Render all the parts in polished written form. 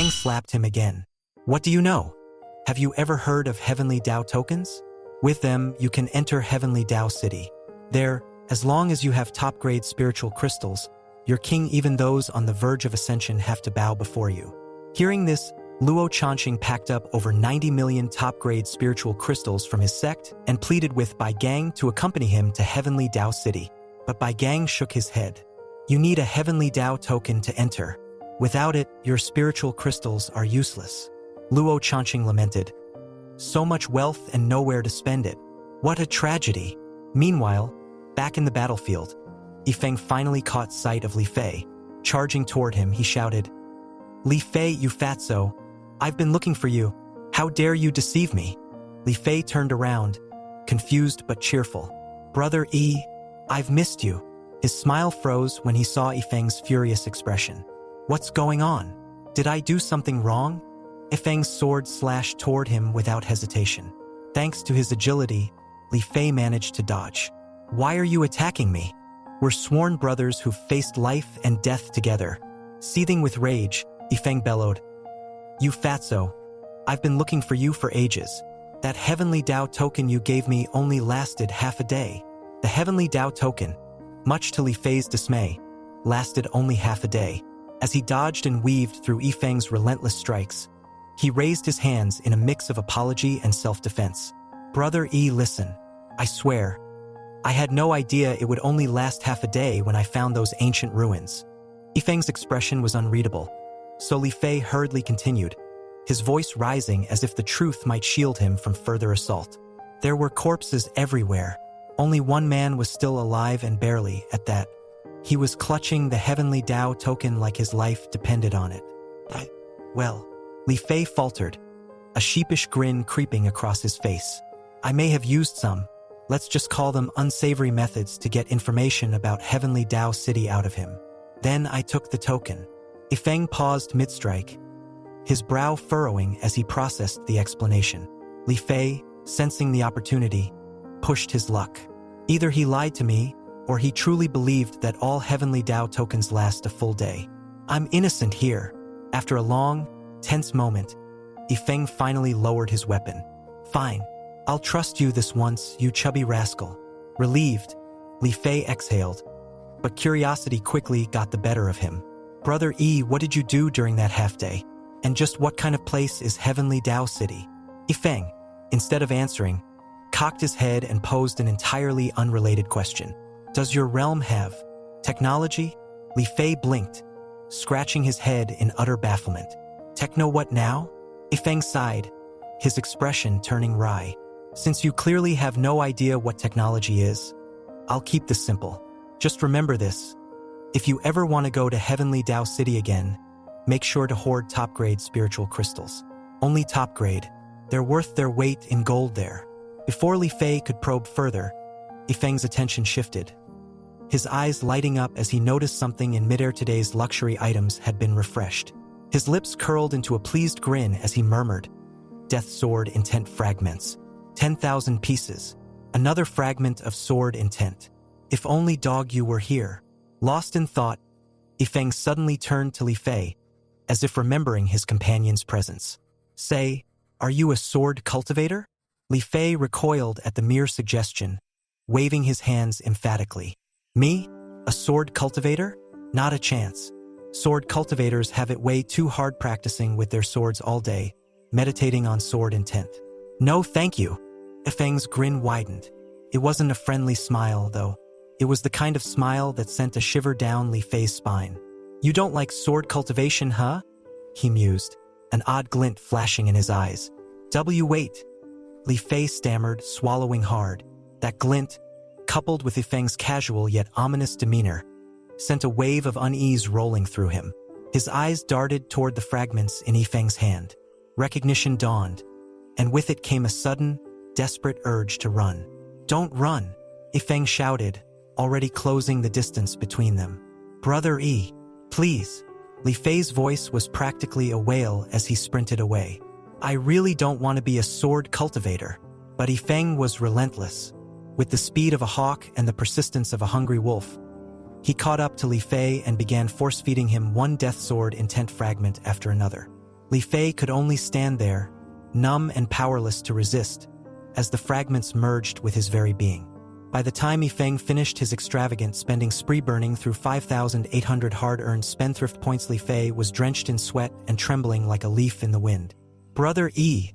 Feng slapped him again. What do you know? Have you ever heard of Heavenly Dao tokens? With them, you can enter Heavenly Dao City. There, as long as you have top-grade spiritual crystals, your king, even those on the verge of ascension, have to bow before you. Hearing this, Luo Changxing packed up over 90 million top-grade spiritual crystals from his sect and pleaded with Bai Gang to accompany him to Heavenly Dao City. But Bai Gang shook his head. You need a Heavenly Dao token to enter. Without it, your spiritual crystals are useless. Luo Changxing lamented. So much wealth and nowhere to spend it. What a tragedy. Meanwhile, back in the battlefield, Yifeng finally caught sight of Li Fei. Charging toward him, he shouted, Li Fei, you fatso! I've been looking for you. How dare you deceive me? Li Fei turned around, confused but cheerful. Brother Yi, I've missed you. His smile froze when he saw Yifeng's furious expression. What's going on? Did I do something wrong? Yifeng's sword slashed toward him without hesitation. Thanks to his agility, Li Fei managed to dodge. Why are you attacking me? We're sworn brothers who've faced life and death together. Seething with rage, Yifeng bellowed. You fatso! I've been looking for you for ages. That Heavenly Dao token you gave me only lasted half a day. The Heavenly Dao token, much to Li Fei's dismay, lasted only half a day. As he dodged and weaved through Yifeng's relentless strikes, he raised his hands in a mix of apology and self-defense. Brother Yi, listen. I swear, I had no idea it would only last half a day when I found those ancient ruins. Yifeng's expression was unreadable, so Li Fei hurriedly continued, his voice rising as if the truth might shield him from further assault. There were corpses everywhere. Only one man was still alive, and barely at that. He was clutching the Heavenly Dao token like his life depended on it. Well, Li Fei faltered, a sheepish grin creeping across his face. I may have used some, let's just call them unsavory methods to get information about Heavenly Dao City out of him. Then I took the token. Yifeng paused mid-strike, his brow furrowing as he processed the explanation. Li Fei, sensing the opportunity, pushed his luck. Either he lied to me, or he truly believed that all Heavenly Dao tokens last a full day. I'm innocent here. After a long, tense moment, Yifeng finally lowered his weapon. Fine, I'll trust you this once, you chubby rascal. Relieved, Li Fei exhaled, but curiosity quickly got the better of him. Brother Yi, what did you do during that half-day? And just what kind of place is Heavenly Dao City? Yifeng, instead of answering, cocked his head and posed an entirely unrelated question. Does your realm have technology? Li Fei blinked, scratching his head in utter bafflement. Techno what now? Yifeng sighed, his expression turning wry. Since you clearly have no idea what technology is, I'll keep this simple. Just remember this. If you ever want to go to Heavenly Dao City again, make sure to hoard top-grade spiritual crystals. Only top-grade. They're worth their weight in gold there. Before Li Fei could probe further, Yifeng's attention shifted, his eyes lighting up as he noticed something in midair. Today's luxury items had been refreshed. His lips curled into a pleased grin as he murmured, Death Sword Intent Fragments. 10,000 pieces. Another fragment of sword intent. If only dog you were here. Lost in thought, Yifeng suddenly turned to Li Fei, as if remembering his companion's presence. Say, are you a sword cultivator? Li Fei recoiled at the mere suggestion, waving his hands emphatically. Me? A sword cultivator? Not a chance. Sword cultivators have it way too hard practicing with their swords all day, meditating on sword intent. No thank you. Yifeng's grin widened. It wasn't a friendly smile, though. It was the kind of smile that sent a shiver down Li Fei's spine. You don't like sword cultivation, huh? He mused, an odd glint flashing in his eyes. Wait. Li Fei stammered, swallowing hard. That glint, coupled with Yifeng's casual yet ominous demeanor, sent a wave of unease rolling through him. His eyes darted toward the fragments in Yifeng's hand. Recognition dawned, and with it came a sudden, desperate urge to run. Don't run, Yifeng shouted, already closing the distance between them. Brother Yi, please. Li Fei's voice was practically a wail as he sprinted away. I really don't want to be a sword cultivator. But Yifeng was relentless. With the speed of a hawk and the persistence of a hungry wolf, he caught up to Li Fei and began force-feeding him one death sword intent fragment after another. Li Fei could only stand there, numb and powerless to resist, as the fragments merged with his very being. By the time Yifeng finished his extravagant spending spree burning through 5,800 hard-earned spendthrift points, Li Fei was drenched in sweat and trembling like a leaf in the wind. "Brother E,"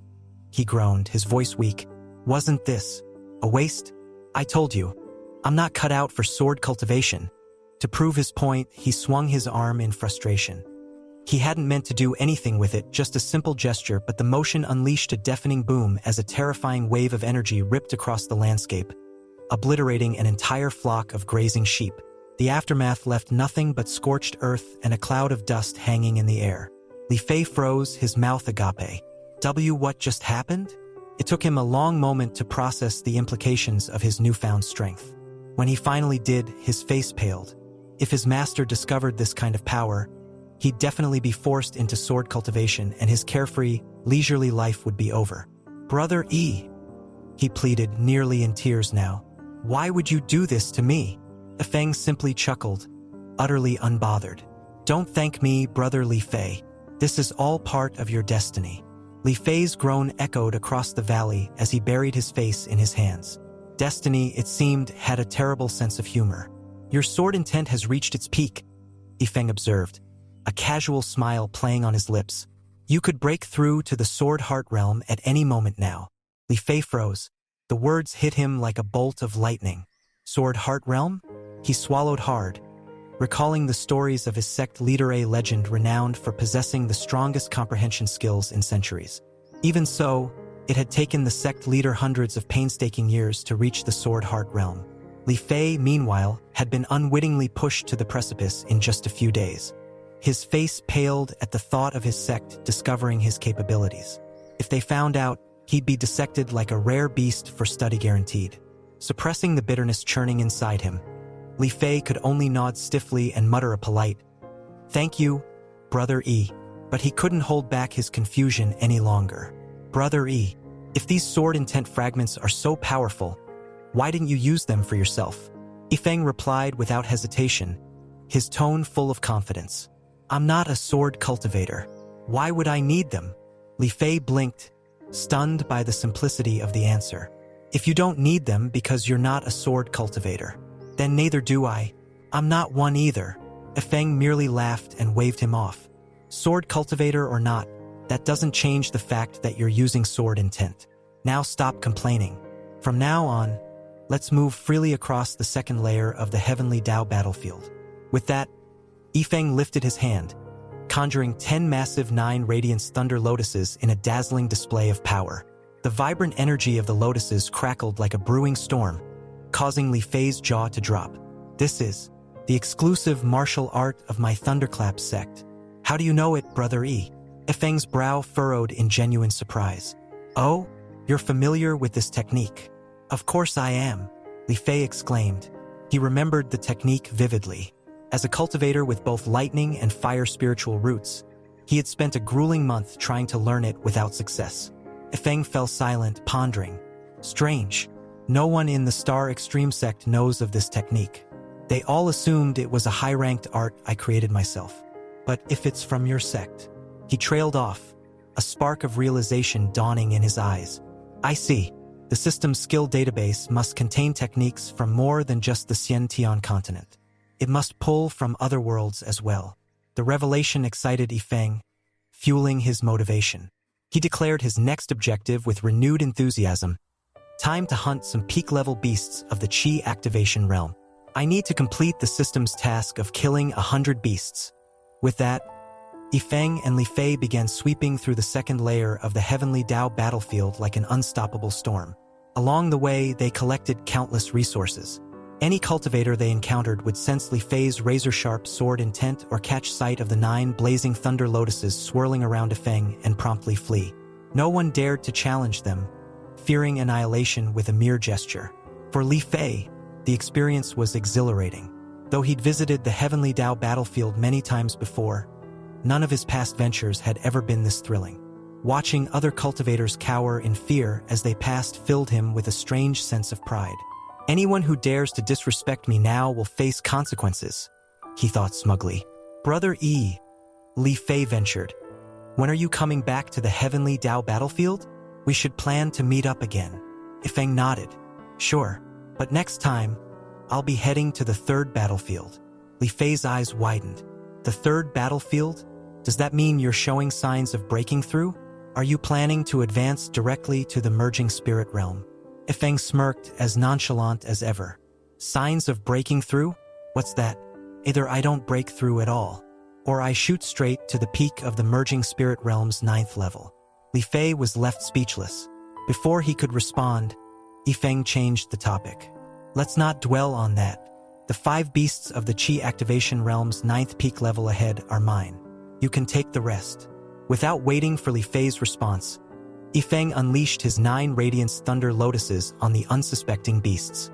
he groaned, his voice weak. "Wasn't this a waste? I told you, I'm not cut out for sword cultivation." To prove his point, he swung his arm in frustration. He hadn't meant to do anything with it, just a simple gesture, but the motion unleashed a deafening boom as a terrifying wave of energy ripped across the landscape, obliterating an entire flock of grazing sheep. The aftermath left nothing but scorched earth and a cloud of dust hanging in the air. Li Fei froze, his mouth agape. What just happened? It took him a long moment to process the implications of his newfound strength. When he finally did, his face paled. If his master discovered this kind of power, he'd definitely be forced into sword cultivation, and his carefree, leisurely life would be over. "Brother E," he pleaded, nearly in tears now. "Why would you do this to me?" Yifeng simply chuckled, utterly unbothered. "Don't thank me, Brother Li Fei. This is all part of your destiny." Li Fei's groan echoed across the valley as he buried his face in his hands. Destiny, it seemed, had a terrible sense of humor. "Your sword intent has reached its peak," Yifeng observed, a casual smile playing on his lips. "You could break through to the sword heart realm at any moment now." Li Fei froze. The words hit him like a bolt of lightning. Sword heart realm? He swallowed hard, recalling the stories of his sect leader, a legend renowned for possessing the strongest comprehension skills in centuries. Even so, it had taken the sect leader hundreds of painstaking years to reach the sword heart realm. Li Fei, meanwhile, had been unwittingly pushed to the precipice in just a few days. His face paled at the thought of his sect discovering his capabilities. If they found out, he'd be dissected like a rare beast for study guaranteed. Suppressing the bitterness churning inside him, Li Fei could only nod stiffly and mutter a polite, "Thank you, Brother E." But he couldn't hold back his confusion any longer. "Brother E, if these sword intent fragments are so powerful, why didn't you use them for yourself?" Yifeng replied without hesitation, his tone full of confidence. "I'm not a sword cultivator. Why would I need them?" Li Fei blinked, stunned by the simplicity of the answer. "If you don't need them because you're not a sword cultivator, then neither do I. I'm not one either." Yifeng merely laughed and waved him off. "Sword cultivator or not, that doesn't change the fact that you're using sword intent. Now stop complaining. From now on, let's move freely across the second layer of the Heavenly Dao battlefield." With that, Yifeng lifted his hand, conjuring 10 massive 9 radiance thunder lotuses in a dazzling display of power. The vibrant energy of the lotuses crackled like a brewing storm, causing Li Fei's jaw to drop. "This is the exclusive martial art of my thunderclap sect. How do you know it, Brother E?" Yifeng's brow furrowed in genuine surprise. "Oh, you're familiar with this technique?" "Of course I am," Li Fei exclaimed. He remembered the technique vividly. As a cultivator with both lightning and fire spiritual roots, he had spent a grueling month trying to learn it without success. Yifeng fell silent, pondering. Strange. No one in the Star Extreme sect knows of this technique. They all assumed it was a high-ranked art I created myself. But if it's from your sect? He trailed off, a spark of realization dawning in his eyes. "I see. The system's skill database must contain techniques from more than just the Xian-Tian continent. It must pull from other worlds as well." The revelation excited Yifeng, fueling his motivation. He declared his next objective with renewed enthusiasm. "Time to hunt some peak-level beasts of the Qi activation realm. I need to complete the system's task of killing 100 beasts." With that, Yifeng and Li Fei began sweeping through the second layer of the Heavenly Dao battlefield like an unstoppable storm. Along the way, they collected countless resources. Any cultivator they encountered would sense Li Fei's razor-sharp sword intent or catch sight of the 9 blazing thunder lotuses swirling around Yifeng and promptly flee. No one dared to challenge them, fearing annihilation with a mere gesture. For Li Fei, the experience was exhilarating. Though he'd visited the Heavenly Dao battlefield many times before, none of his past ventures had ever been this thrilling. Watching other cultivators cower in fear as they passed filled him with a strange sense of pride. "Anyone who dares to disrespect me now will face consequences," he thought smugly. "Brother E," Li Fei ventured, When are you coming back to the Heavenly Dao battlefield? We should plan to meet up again. Ifeng nodded. Sure, but next time, I'll be heading to the third battlefield. Li Fei's eyes widened. The third battlefield? Does that mean you're showing signs of breaking through? Are you planning to advance directly to the merging spirit realm? Ifeng smirked, as nonchalant as ever. Signs of breaking through? What's that? Either I don't break through at all, or I shoot straight to the peak of the merging spirit realm's 9th level. Li Fei was left speechless. Before he could respond, Ifeng changed the topic. Let's not dwell on that. The 5 beasts of the Qi activation realm's 9th peak level ahead are mine. You can take the rest. Without waiting for Li Fei's response, Ifeng unleashed his 9 Radiance Thunder Lotuses on the unsuspecting beasts.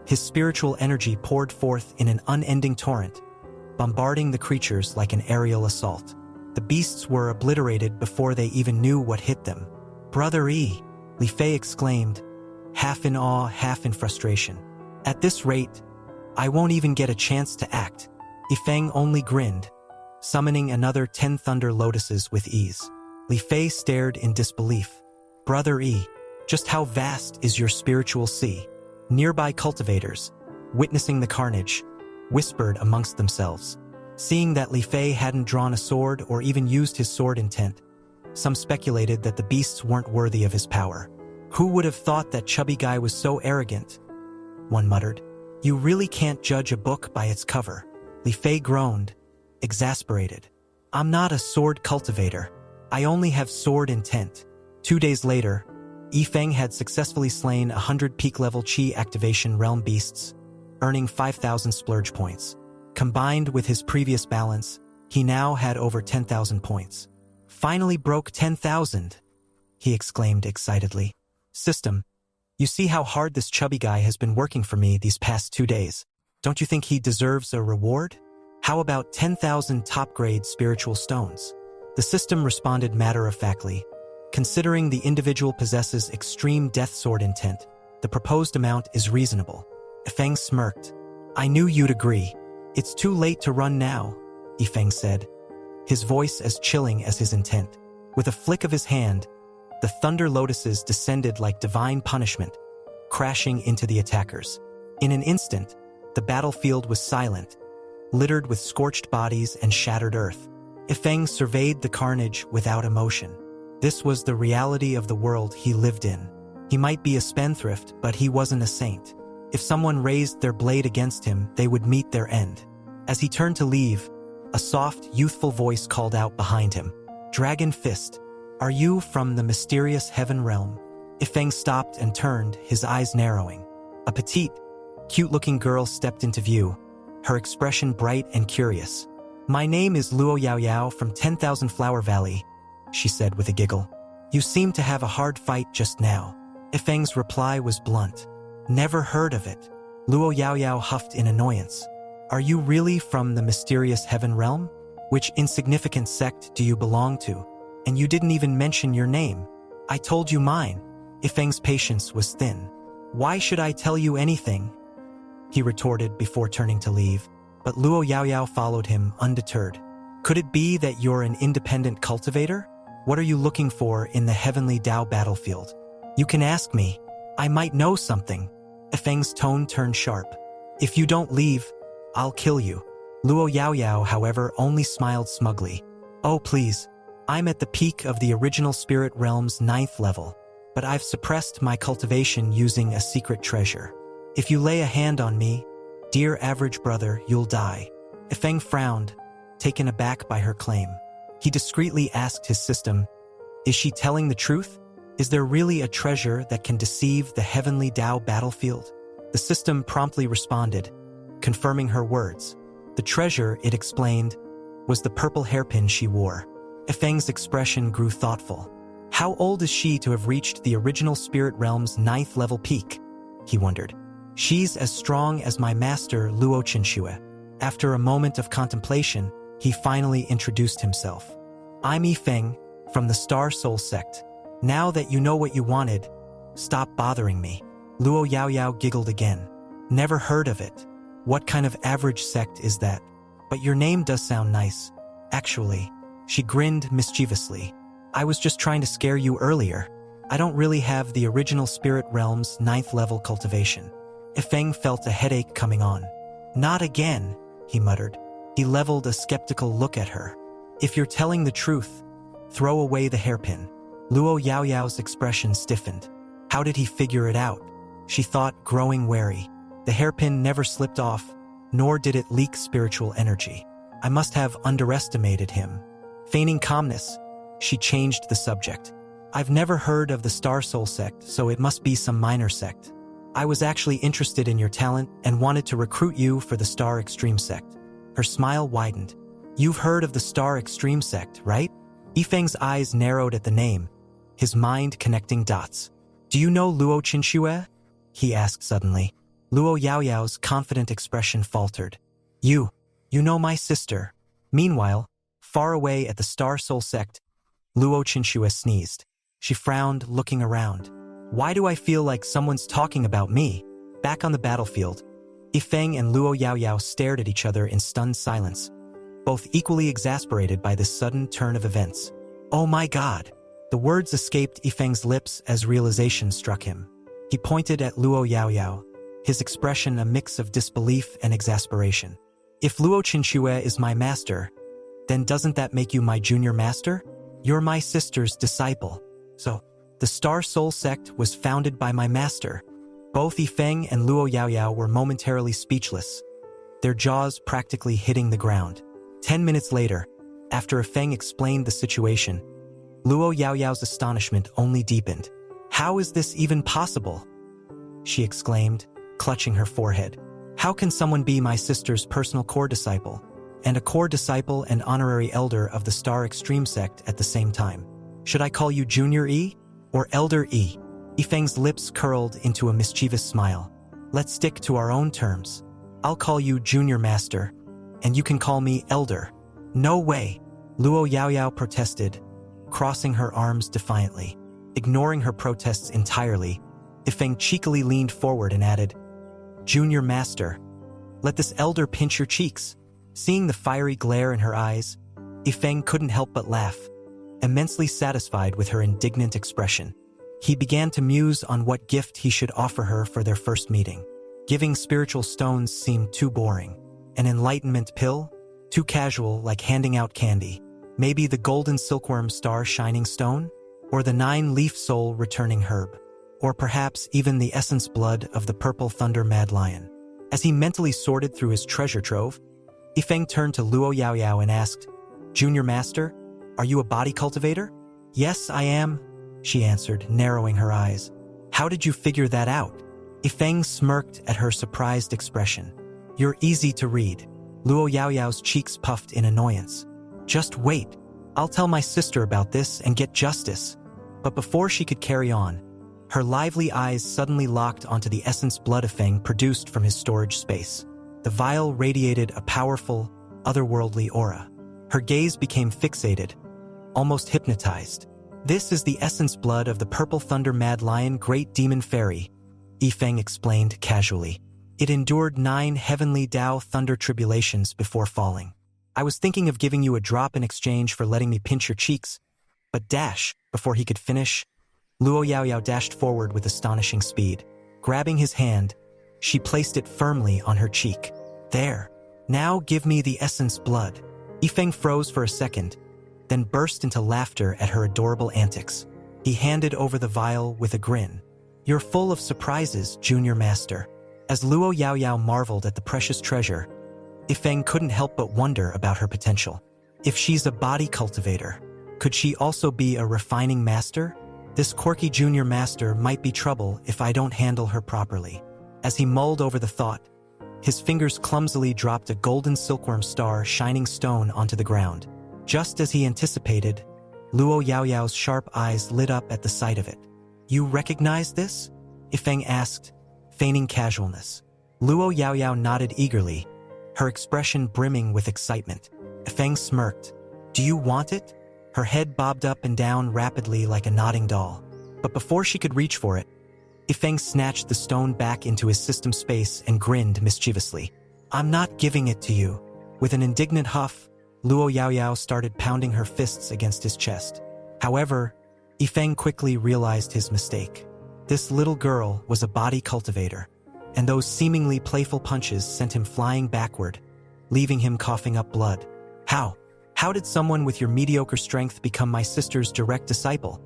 His spiritual energy poured forth in an unending torrent, bombarding the creatures like an aerial assault. The beasts were obliterated before they even knew what hit them. Brother Yi, Li Fei exclaimed, half in awe, half in frustration. At this rate, I won't even get a chance to act. Ifeng only grinned, summoning another 10 Thunder Lotuses with ease. Li Fei stared in disbelief. Brother Yi, just how vast is your spiritual sea? Nearby cultivators, witnessing the carnage, whispered amongst themselves. Seeing that Li Fei hadn't drawn a sword or even used his sword intent, some speculated that the beasts weren't worthy of his power. Who would have thought that chubby guy was so arrogant? One muttered. You really can't judge a book by its cover. Li Fei groaned, exasperated. I'm not a sword cultivator. I only have sword intent. 2 days later, Ifeng had successfully slain 100 peak-level Qi activation realm beasts, earning 5,000 splurge points. Combined with his previous balance, he now had over 10,000 points. Finally broke 10,000, he exclaimed excitedly. System, you see how hard this chubby guy has been working for me these past 2 days. Don't you think he deserves a reward? How about 10,000 top-grade spiritual stones? The system responded matter-of-factly. Considering the individual possesses extreme death sword intent, the proposed amount is reasonable. Ifeng smirked. I knew you'd agree. It's too late to run now, Ifeng said, his voice as chilling as his intent. With a flick of his hand, the Thunder Lotuses descended like divine punishment, crashing into the attackers. In an instant, the battlefield was silent, littered with scorched bodies and shattered earth. Ifeng surveyed the carnage without emotion. This was the reality of the world he lived in. He might be a spendthrift, but he wasn't a saint. If someone raised their blade against him, they would meet their end. As he turned to leave, a soft, youthful voice called out behind him. Dragon Fist, are you from the mysterious heaven realm? Ifeng stopped and turned, his eyes narrowing. A petite, cute-looking girl stepped into view, her expression bright and curious. My name is Luo Yao Yao from 10,000 Flower Valley, she said with a giggle. You seem to have a hard fight just now. Ifeng's reply was blunt. Never heard of it. Luo Yao Yao huffed in annoyance. Are you really from the mysterious heaven realm? Which insignificant sect do you belong to? And you didn't even mention your name. I told you mine. Ifeng's patience was thin. Why should I tell you anything? He retorted before turning to leave, but Luo Yao Yao followed him undeterred. Could it be that you're an independent cultivator? What are you looking for in the Heavenly Dao battlefield? You can ask me. I might know something. Ifeng's tone turned sharp. If you don't leave, I'll kill you. Luo Yao Yao, however, only smiled smugly. Oh, please. I'm at the peak of the original spirit realm's 9th level, but I've suppressed my cultivation using a secret treasure. If you lay a hand on me, dear average brother, you'll die. Ifeng frowned, taken aback by her claim. He discreetly asked his system, is she telling the truth? Is there really a treasure that can deceive the Heavenly Dao battlefield? The system promptly responded, confirming her words. The treasure, it explained, was the purple hairpin she wore. Ifeng's expression grew thoughtful. How old is she to have reached the original spirit realm's 9th level peak? He wondered. She's as strong as my master Luo Chenxue. After a moment of contemplation, he finally introduced himself. I'm Ifeng, from the Star Soul sect. Now that you know what you wanted, stop bothering me. Luo Yao Yao giggled again. Never heard of it. What kind of average sect is that? But your name does sound nice. Actually, She grinned mischievously. I was just trying to scare you earlier. I don't really have the original spirit realm's 9th level cultivation. Ifeng felt a headache coming on. Not again, he muttered. He leveled a skeptical look at her. If you're telling the truth, throw away the hairpin. Luo Yao Yao's expression stiffened. How did he figure it out? She thought, growing wary. The hairpin never slipped off, nor did it leak spiritual energy. I must have underestimated him. Feigning calmness, she changed the subject. I've never heard of the Star Soul sect, so it must be some minor sect. I was actually interested in your talent and wanted to recruit you for the Star Extreme sect. Her smile widened. You've heard of the Star Extreme sect, right? Yifeng's eyes narrowed at the name, his mind connecting dots. Do you know Luo Qinxue? He asked suddenly. Luo Yao Yao's confident expression faltered. You know my sister. Meanwhile, far away at the Star Soul sect, Luo Qinxue sneezed. She frowned, looking around. Why do I feel like someone's talking about me? Back on the battlefield, Yifeng and Luo Yao Yao stared at each other in stunned silence, both equally exasperated by this sudden turn of events. Oh my God! The words escaped Yifeng's lips as realization struck him. He pointed at Luo Yao Yao, his expression a mix of disbelief and exasperation. If Luo Qinxue is my master, then doesn't that make you my junior master? You're my sister's disciple. So, the Star Soul sect was founded by my master. Both Yifeng and Luo Yao Yao were momentarily speechless, their jaws practically hitting the ground. 10 minutes later, after Yifeng explained the situation, Luo Yao Yao's astonishment only deepened. How is this even possible? She exclaimed, clutching her forehead. How can someone be my sister's personal core disciple, and a core disciple and honorary elder of the Star Extreme sect at the same time? Should I call you Junior E or Elder E? Yifeng's lips curled into a mischievous smile. Let's stick to our own terms. I'll call you Junior Master, and you can call me Elder. No way, Luo Yao Yao protested, crossing her arms defiantly. Ignoring her protests entirely, Yifeng cheekily leaned forward and added, Junior Master, let this elder pinch your cheeks. Seeing the fiery glare in her eyes, Yifeng couldn't help but laugh, immensely satisfied with her indignant expression. He began to muse on what gift he should offer her for their first meeting. Giving spiritual stones seemed too boring. An enlightenment pill? Too casual, like handing out candy. Maybe the golden silkworm star shining stone? Or the 9-leaf soul returning herb? Or perhaps even the essence blood of the purple thunder mad lion. As he mentally sorted through his treasure trove, Yifeng turned to Luo Yao Yao and asked, Junior Master, are you a body cultivator? Yes, I am, she answered, narrowing her eyes. How did you figure that out? Yifeng smirked at her surprised expression. You're easy to read. Luo Yao Yao's cheeks puffed in annoyance. Just wait. I'll tell my sister about this and get justice. But before she could carry on, her lively eyes suddenly locked onto the essence blood Yifeng produced from his storage space. The vial radiated a powerful, otherworldly aura. Her gaze became fixated, almost hypnotized. This is the essence blood of the purple thunder mad lion great demon fairy, Yifeng explained casually. It endured 9 Heavenly Dao thunder tribulations before falling. I was thinking of giving you a drop in exchange for letting me pinch your cheeks, but before he could finish, Luo Yao Yao dashed forward with astonishing speed. Grabbing his hand, she placed it firmly on her cheek. There. Now give me the essence blood. Yifeng froze for a second, then burst into laughter at her adorable antics. He handed over the vial with a grin. You're full of surprises, Junior Master. As Luo Yao Yao marveled at the precious treasure, Yifeng couldn't help but wonder about her potential. If she's a body cultivator, could she also be a refining master? This quirky junior master might be trouble if I don't handle her properly. As he mulled over the thought, his fingers clumsily dropped a golden silkworm star shining stone onto the ground. Just as he anticipated, Luo Yao Yao's sharp eyes lit up at the sight of it. You recognize this? Yifeng asked, feigning casualness. Luo Yao Yao nodded eagerly, her expression brimming with excitement. Yifeng smirked. Do you want it? Her head bobbed up and down rapidly like a nodding doll. But before she could reach for it, Yifeng snatched the stone back into his system space and grinned mischievously. I'm not giving it to you. With an indignant huff, Luo Yao Yao started pounding her fists against his chest. However, Yifeng quickly realized his mistake. This little girl was a body cultivator, and those seemingly playful punches sent him flying backward, leaving him coughing up blood. How did someone with your mediocre strength become my sister's direct disciple?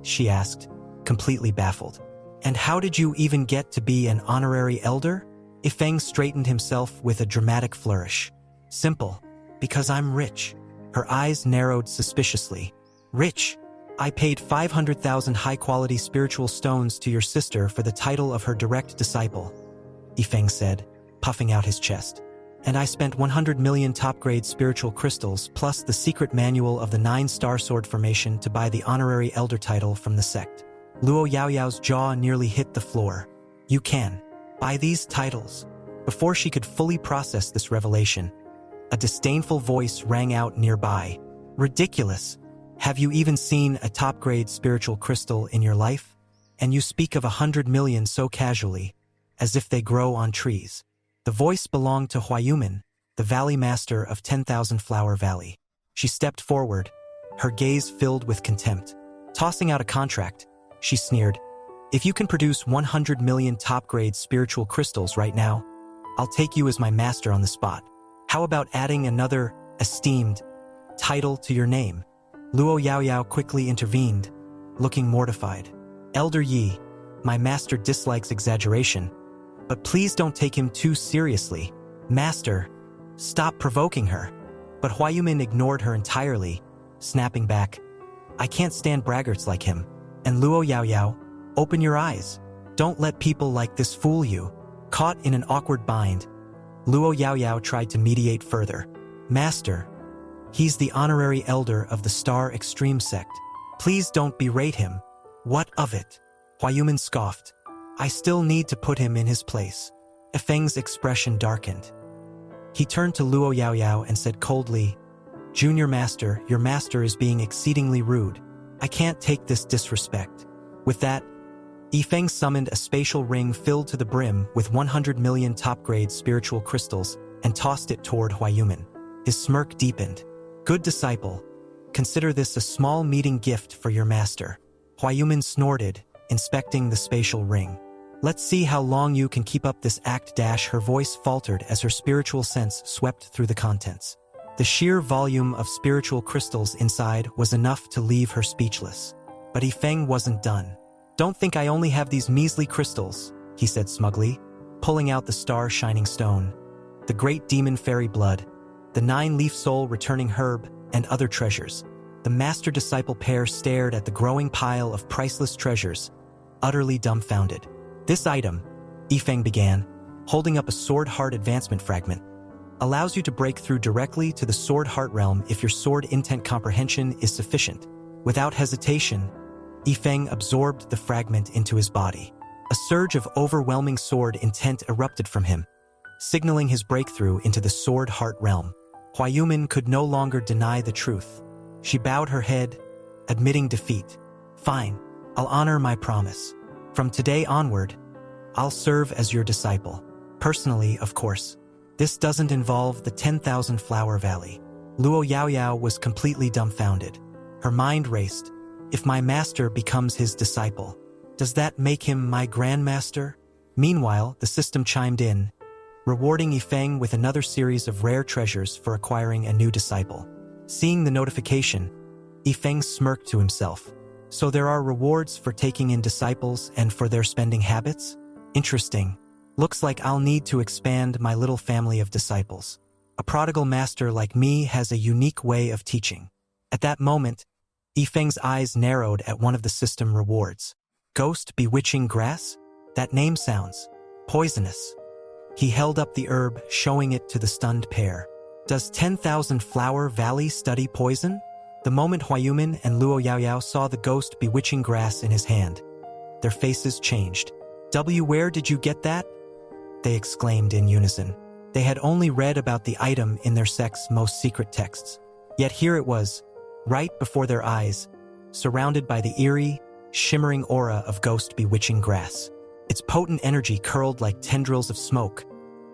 She asked, completely baffled. And how did you even get to be an honorary elder? Yifeng straightened himself with a dramatic flourish. Simple, because I'm rich. Her eyes narrowed suspiciously. Rich? I paid 500,000 high-quality spiritual stones to your sister for the title of her direct disciple, Yifeng said, puffing out his chest. And I spent 100 million top-grade spiritual crystals plus the secret manual of the 9-star sword formation to buy the honorary elder title from the sect. Luo Yao Yao's jaw nearly hit the floor. You can buy these titles. Before she could fully process this revelation, a disdainful voice rang out nearby. Ridiculous! Have you even seen a top-grade spiritual crystal in your life? And you speak of 100 million so casually, as if they grow on trees. The voice belonged to Huayumin, the Valley Master of 10,000 Flower Valley. She stepped forward, her gaze filled with contempt. Tossing out a contract, she sneered, If you can produce 100 million top-grade spiritual crystals right now, I'll take you as my master on the spot. How about adding another esteemed title to your name? Luo Yao Yao quickly intervened, looking mortified. Elder Yi, my master dislikes exaggeration, but please don't take him too seriously. Master, stop provoking her. But Huayumin ignored her entirely, snapping back, I can't stand braggarts like him. And Luo Yao Yao, open your eyes. Don't let people like this fool you. Caught in an awkward bind, Luo Yao Yao tried to mediate further. Master, he's the honorary elder of the Star Extreme sect. Please don't berate him. What of it? Huayumin scoffed. I still need to put him in his place. Yifeng's expression darkened. He turned to Luo Yao Yao and said coldly, Junior Master, your master is being exceedingly rude. I can't take this disrespect. With that, Yifeng summoned a spatial ring filled to the brim with 100 million top-grade spiritual crystals and tossed it toward Huayumin. His smirk deepened. Good disciple, consider this a small meeting gift for your master. Huayumin snorted, inspecting the spatial ring. Let's see how long you can keep up this act. Her voice faltered as her spiritual sense swept through the contents. The sheer volume of spiritual crystals inside was enough to leave her speechless. But Yifeng wasn't done. Don't think I only have these measly crystals, he said smugly, pulling out the star-shining stone, the great demon fairy blood, the 9-leaf soul returning herb, and other treasures. The master-disciple pair stared at the growing pile of priceless treasures, utterly dumbfounded. This item, Yifeng began, holding up a sword heart advancement fragment, allows you to break through directly to the sword heart realm if your sword intent comprehension is sufficient. Without hesitation, Yifeng absorbed the fragment into his body. A surge of overwhelming sword intent erupted from him, signaling his breakthrough into the sword heart realm. Huayumin could no longer deny the truth. She bowed her head, admitting defeat. Fine, I'll honor my promise. From today onward, I'll serve as your disciple. Personally, of course. This doesn't involve the 10,000 Flower Valley. Luo Yao Yao was completely dumbfounded. Her mind raced. If my master becomes his disciple, does that make him my grandmaster? Meanwhile, the system chimed in, rewarding Yifeng with another series of rare treasures for acquiring a new disciple. Seeing the notification, Yifeng smirked to himself. So there are rewards for taking in disciples and for their spending habits? Interesting. Looks like I'll need to expand my little family of disciples. A prodigal master like me has a unique way of teaching. At that moment, Yifeng's eyes narrowed at one of the system rewards. Ghost Bewitching Grass? That name sounds poisonous. He held up the herb, showing it to the stunned pair. Does 10,000 Flower Valley study poison? The moment Huayumin and Luo Yao Yao saw the ghost bewitching grass in his hand, their faces changed. Where did you get that? They exclaimed in unison. They had only read about the item in their sect's most secret texts. Yet here it was, right before their eyes, surrounded by the eerie, shimmering aura of ghost bewitching grass. Its potent energy curled like tendrils of smoke,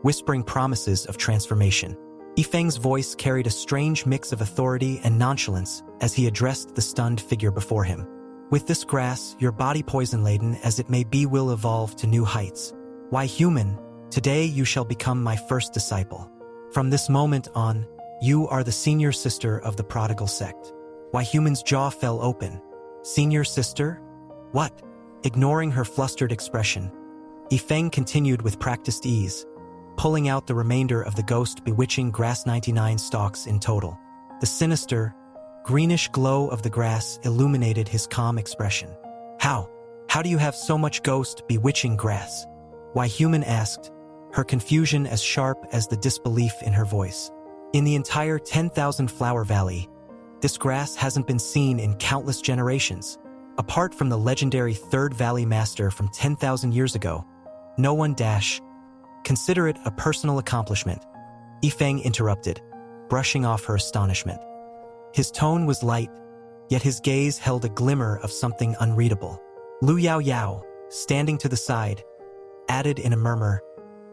whispering promises of transformation. Yifeng's voice carried a strange mix of authority and nonchalance as he addressed the stunned figure before him. With this grass, your body poison-laden as it may be will evolve to new heights. Why human, today you shall become my first disciple. From this moment on, you are the senior sister of the prodigal sect. Why human's jaw fell open. Senior sister? What? Ignoring her flustered expression, Yifeng continued with practiced ease, pulling out the remainder of the ghost bewitching grass 99 stalks in total. The sinister, greenish glow of the grass illuminated his calm expression. How do you have so much ghost bewitching grass? Why human asked, her confusion as sharp as the disbelief in her voice. In the entire 10,000 flower valley, this grass hasn't been seen in countless generations. Apart from the legendary Third Valley Master from 10,000 years ago, no one consider it a personal accomplishment. Yifeng interrupted, brushing off her astonishment. His tone was light, yet his gaze held a glimmer of something unreadable. Luo Yao Yao, standing to the side, added in a murmur,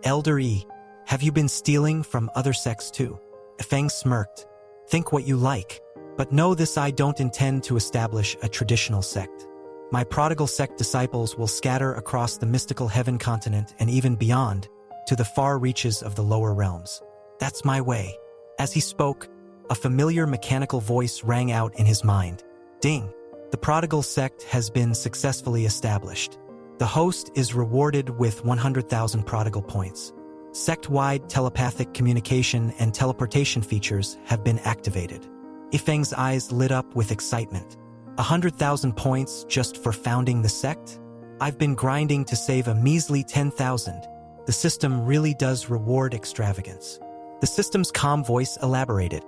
Elder Yi, have you been stealing from other sects too? Yifeng smirked. Think what you like, but know this: I don't intend to establish a traditional sect. My prodigal sect disciples will scatter across the mystical heaven continent and even beyond, to the far reaches of the lower realms. That's my way. As he spoke, a familiar mechanical voice rang out in his mind. Ding! The prodigal sect has been successfully established. The host is rewarded with 100,000 prodigal points. Sect-wide telepathic communication and teleportation features have been activated. Yifeng's eyes lit up with excitement. 100,000 points just for founding the sect? I've been grinding to save a measly 10,000. The system really does reward extravagance. The system's calm voice elaborated.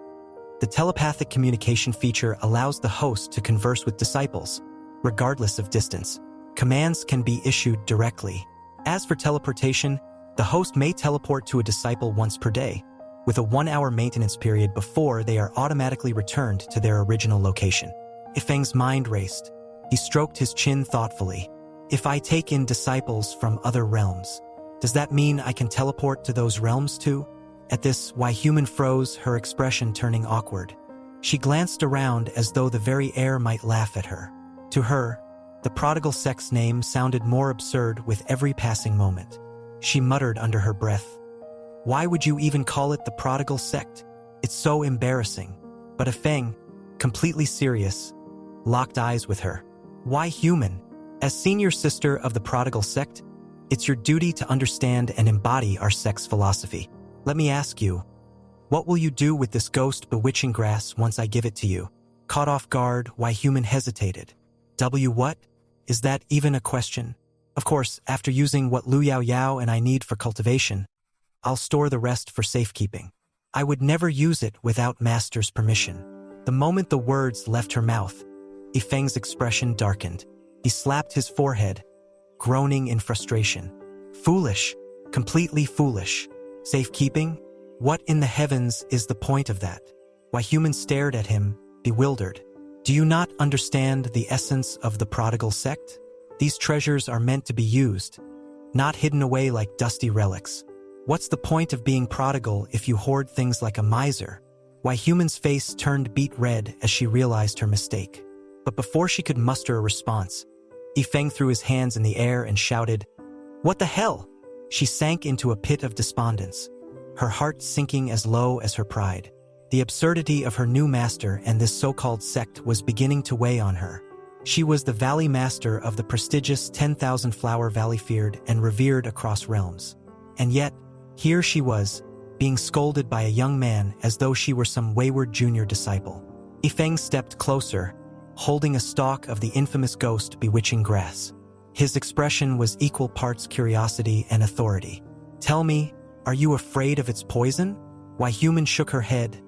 The telepathic communication feature allows the host to converse with disciples, regardless of distance. Commands can be issued directly. As for teleportation, the host may teleport to a disciple once per day, with a 1-hour maintenance period before they are automatically returned to their original location. Yifeng's mind raced. He stroked his chin thoughtfully. If I take in disciples from other realms, does that mean I can teleport to those realms too? At this, Why Human froze, her expression turning awkward. She glanced around as though the very air might laugh at her. To her, the prodigal sect's name sounded more absurd with every passing moment. She muttered under her breath, Why would you even call it the prodigal sect? It's so embarrassing. But Yifeng, completely serious, locked eyes with her. Why human? As senior sister of the prodigal sect, it's your duty to understand and embody our sect's philosophy. Let me ask you, what will you do with this ghost bewitching grass once I give it to you? Caught off guard, Why Human hesitated. What? Is that even a question? Of course, after using what Luo Yao Yao and I need for cultivation, I'll store the rest for safekeeping. I would never use it without Master's permission. The moment the words left her mouth, Yifeng's expression darkened. He slapped his forehead, groaning in frustration. Foolish, completely foolish. Safekeeping? What in the heavens is the point of that? Why Human stared at him, bewildered. Do you not understand the essence of the prodigal sect? These treasures are meant to be used, not hidden away like dusty relics. What's the point of being prodigal if you hoard things like a miser? Why Human's face turned beet red as she realized her mistake. But before she could muster a response, Yifeng threw his hands in the air and shouted, What the hell? She sank into a pit of despondence, her heart sinking as low as her pride. The absurdity of her new master and this so-called sect was beginning to weigh on her. She was the valley master of the prestigious 10,000 flower valley, feared and revered across realms. And yet, here she was, being scolded by a young man as though she were some wayward junior disciple. Yifeng stepped closer, holding a stalk of the infamous ghost bewitching grass. His expression was equal parts curiosity and authority. Tell me, are you afraid of its poison? Why Human shook her head,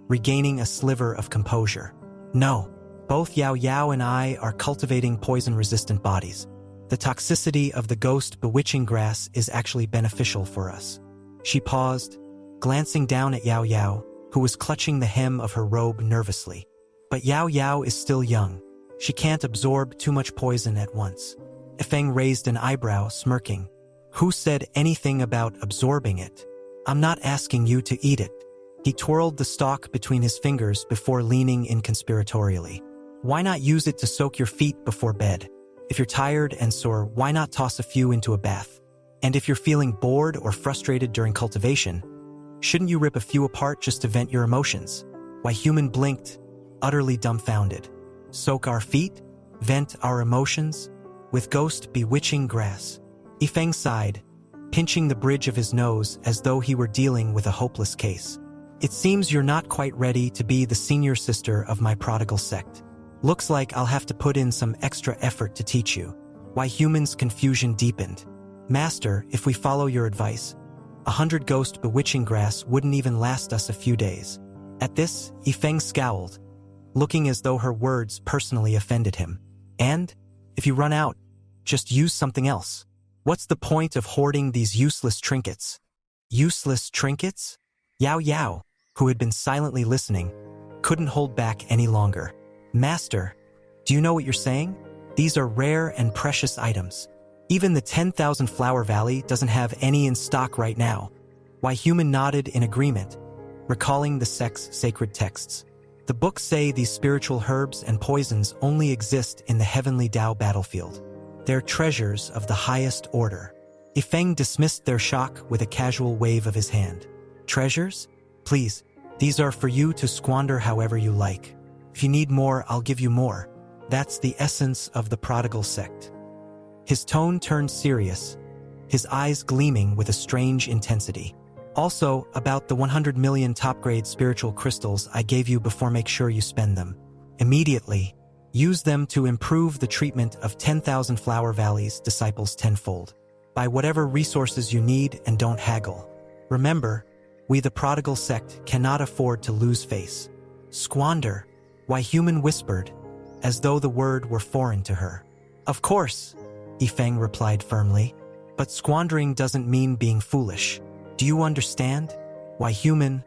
regaining a sliver of composure. No, both Yao Yao and I are cultivating poison-resistant bodies. The toxicity of the ghost bewitching grass is actually beneficial for us. She paused, glancing down at Yao Yao, who was clutching the hem of her robe nervously. But Yao Yao is still young. She can't absorb too much poison at once. Yifeng raised an eyebrow, smirking. Who said anything about absorbing it? I'm not asking you to eat it. He twirled the stalk between his fingers before leaning in conspiratorially. Why not use it to soak your feet before bed? If you're tired and sore, why not toss a few into a bath? And if you're feeling bored or frustrated during cultivation, shouldn't you rip a few apart just to vent your emotions? Why Human blinked, utterly dumbfounded. Soak our feet? Vent our emotions? With ghost bewitching grass. Yifeng sighed, pinching the bridge of his nose as though he were dealing with a hopeless case. It seems you're not quite ready to be the senior sister of my prodigal sect. Looks like I'll have to put in some extra effort to teach you. Why Human's confusion deepened. Master, if we follow your advice, 100 ghost bewitching grass wouldn't even last us a few days. At this, Yifeng scowled, looking as though her words personally offended him. And, if you run out, just use something else. What's the point of hoarding these useless trinkets? Useless trinkets? Yao Yao, who had been silently listening, couldn't hold back any longer. Master, do you know what you're saying? These are rare and precious items. Even the 10,000 Flower Valley doesn't have any in stock right now. Why Human nodded in agreement, recalling the sect's sacred texts. The books say these spiritual herbs and poisons only exist in the Heavenly Dao battlefield. They're treasures of the highest order. Yifeng dismissed their shock with a casual wave of his hand. Treasures? Please, these are for you to squander however you like. If you need more, I'll give you more. That's the essence of the prodigal sect. His tone turned serious, his eyes gleaming with a strange intensity. Also, about the 100 million top-grade spiritual crystals I gave you before, make sure you spend them. Immediately, use them to improve the treatment of 10,000 Flower Valley's disciples tenfold. Buy whatever resources you need and don't haggle. Remember, we the prodigal sect cannot afford to lose face. Squander, Why Human whispered, as though the word were foreign to her. Of course, Yifeng replied firmly, but squandering doesn't mean being foolish. Do you understand? Why Human,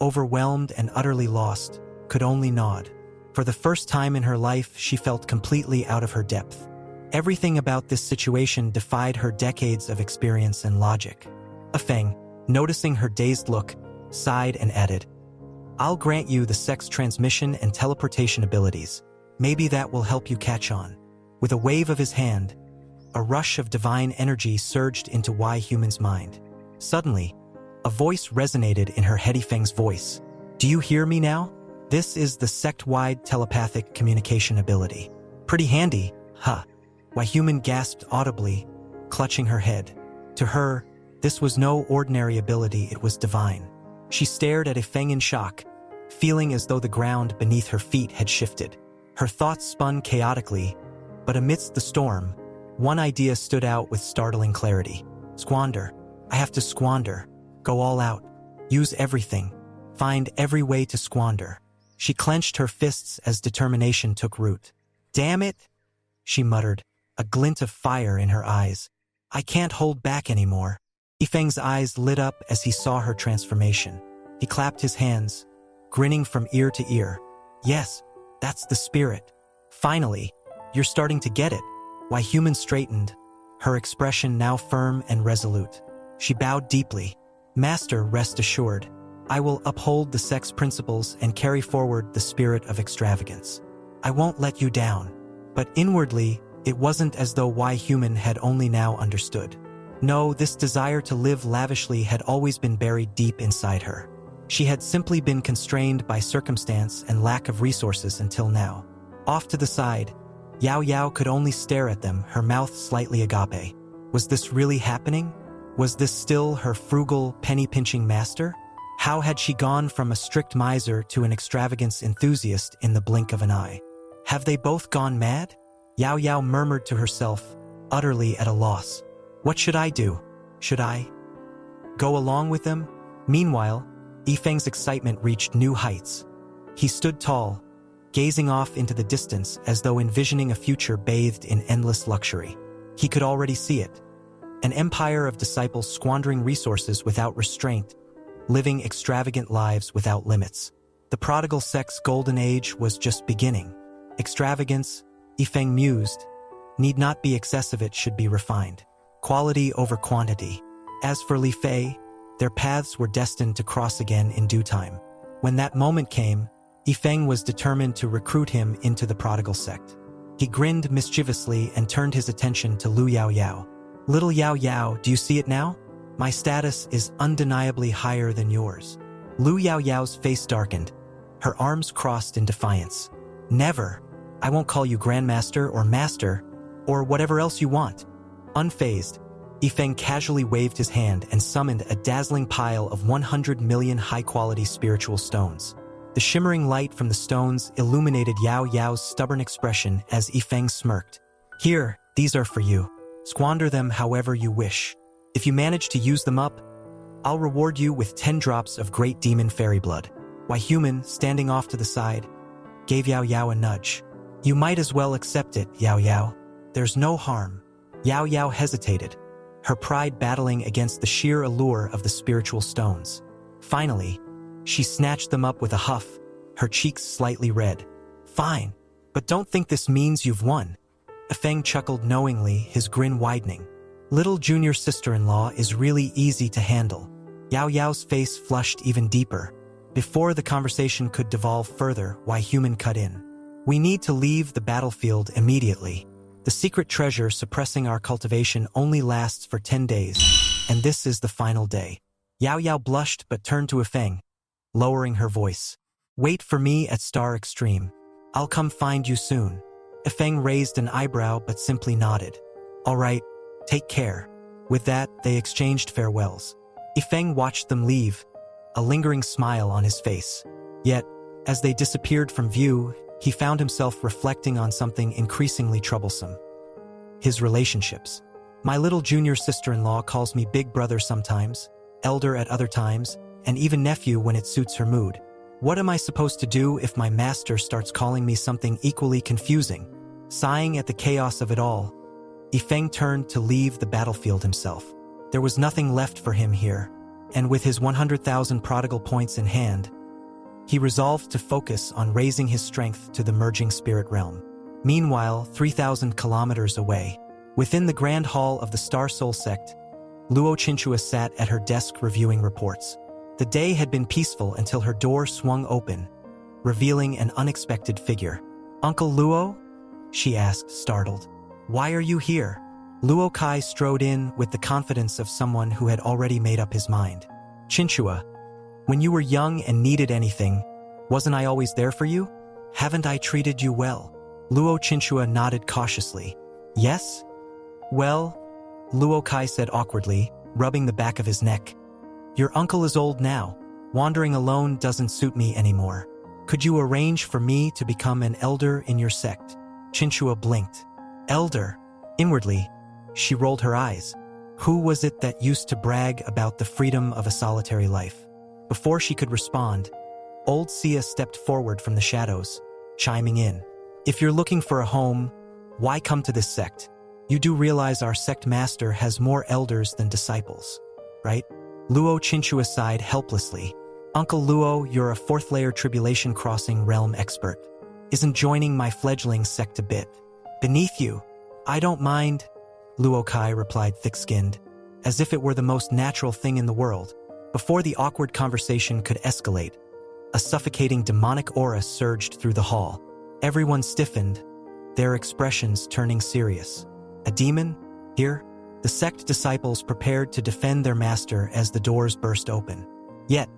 overwhelmed and utterly lost, could only nod. For the first time in her life, she felt completely out of her depth. Everything about this situation defied her decades of experience and logic. Yifeng, noticing her dazed look, sighed and added, I'll grant you the sect's transmission and teleportation abilities. Maybe that will help you catch on. With a wave of his hand, a rush of divine energy surged into Why Human's mind. Suddenly, a voice resonated in her head. Yifeng's voice. Do you hear me now? This is the sect-wide telepathic communication ability. Pretty handy, huh? Why Human gasped audibly, clutching her head. To her, this was no ordinary ability, it was divine. She stared at Yifeng in shock, feeling as though the ground beneath her feet had shifted. Her thoughts spun chaotically, but amidst the storm, one idea stood out with startling clarity. Squander. I have to squander. Go all out. Use everything. Find every way to squander. She clenched her fists as determination took root. Damn it, she muttered, a glint of fire in her eyes. I can't hold back anymore. Yifeng's eyes lit up as he saw her transformation. He clapped his hands, grinning from ear to ear. Yes, that's the spirit. Finally, you're starting to get it. Why Human straightened, her expression now firm and resolute. She bowed deeply. Master, rest assured, I will uphold the sect's principles and carry forward the spirit of extravagance. I won't let you down. But inwardly, it wasn't as though Why Human had only now understood. No, this desire to live lavishly had always been buried deep inside her. She had simply been constrained by circumstance and lack of resources until now. Off to the side, Yao Yao could only stare at them, her mouth slightly agape. Was this really happening? Was this still her frugal, penny-pinching master? How had she gone from a strict miser to an extravagance enthusiast in the blink of an eye? Have they both gone mad? Yao Yao murmured to herself, utterly at a loss. What should I do? Should I go along with them? Meanwhile, Yifeng's excitement reached new heights. He stood tall, gazing off into the distance as though envisioning a future bathed in endless luxury. He could already see it. An empire of disciples squandering resources without restraint, living extravagant lives without limits. The prodigal sect's golden age was just beginning. Extravagance, Yifeng mused, need not be excessive, it should be refined. Quality over quantity. As for Li Fei, Their paths were destined to cross again in due time. When that moment came, Yifeng was determined to recruit him into the prodigal sect. He grinned mischievously and turned his attention to Luo Yao Yao. "Little Yao Yao, do you see it now? My status is undeniably higher than yours." Luo Yao Yao's face darkened. Her arms crossed in defiance. "Never. I won't call you Grandmaster or Master, or whatever else you want." Unfazed, Yifeng casually waved his hand and summoned a dazzling pile of 100 million high-quality spiritual stones. The shimmering light from the stones illuminated Yao Yao's stubborn expression as Yifeng smirked. "Here, these are for you. Squander them however you wish. If you manage to use them up, I'll reward you with 10 drops of great demon fairy blood." Why Human, standing off to the side, gave Yao Yao a nudge. "You might as well accept it, Yao Yao. There's no harm." Yao Yao hesitated, her pride battling against the sheer allure of the spiritual stones. Finally, she snatched them up with a huff, her cheeks slightly red. "Fine, but don't think this means you've won." Yifeng chuckled knowingly, his grin widening. "Little junior sister-in-law is really easy to handle." Yao Yao's face flushed even deeper. Before the conversation could devolve further, Why Human cut in. "We need to leave the battlefield immediately. The secret treasure suppressing our cultivation only lasts for 10 days, and this is the final day." Yao Yao blushed but turned to Yifeng, lowering her voice. "Wait for me at Star Extreme. I'll come find you soon." Yifeng raised an eyebrow but simply nodded. "All right, take care." With that, they exchanged farewells. Yifeng watched them leave, a lingering smile on his face. Yet, as they disappeared from view, he found himself reflecting on something increasingly troublesome. His relationships. "My little junior sister-in-law calls me big brother sometimes, elder at other times, and even nephew when it suits her mood. What am I supposed to do if my master starts calling me something equally confusing?" Sighing at the chaos of it all, Yifeng turned to leave the battlefield himself. There was nothing left for him here, and with his 100,000 prodigal points in hand, he resolved to focus on raising his strength to the merging spirit realm. Meanwhile, 3,000 kilometers away, within the grand hall of the Star Soul sect, Luo Chinchua sat at her desk reviewing reports. The day had been peaceful until her door swung open, revealing an unexpected figure. "Uncle Luo?" she asked, startled. "Why are you here?" Luo Kai strode in with the confidence of someone who had already made up his mind. "Chinchua, when you were young and needed anything, wasn't I always there for you? Haven't I treated you well?" Luo Chinchua nodded cautiously. "Yes?" "Well," Luo Kai said awkwardly, rubbing the back of his neck. "Your uncle is old now. Wandering alone doesn't suit me anymore. Could you arrange for me to become an elder in your sect?" Chinchua blinked. "Elder?" Inwardly, she rolled her eyes. Who was it that used to brag about the freedom of a solitary life? Before she could respond, old Sia stepped forward from the shadows, chiming in. "If you're looking for a home, why come to this sect? You do realize our sect master has more elders than disciples, right?" Luo Chinchua sighed helplessly. "Uncle Luo, you're a fourth-layer tribulation crossing realm expert. Isn't joining my fledgling sect a bit beneath you?" "I don't mind," Luo Kai replied thick-skinned, as if it were the most natural thing in the world. Before the awkward conversation could escalate, a suffocating demonic aura surged through the hall. Everyone stiffened, their expressions turning serious. A demon? Here? The sect disciples prepared to defend their master as the doors burst open. Yet,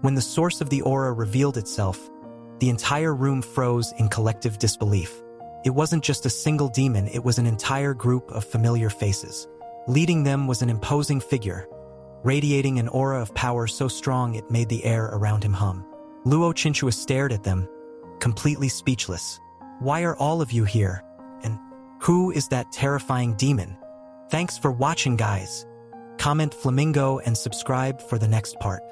when the source of the aura revealed itself, the entire room froze in collective disbelief. It wasn't just a single demon, it was an entire group of familiar faces. Leading them was an imposing figure, radiating an aura of power so strong it made the air around him hum. Luo Chinchua stared at them, completely speechless. "Why are all of you here? And who is that terrifying demon?" Thanks for watching, guys. Comment Flamingo and subscribe for the next part.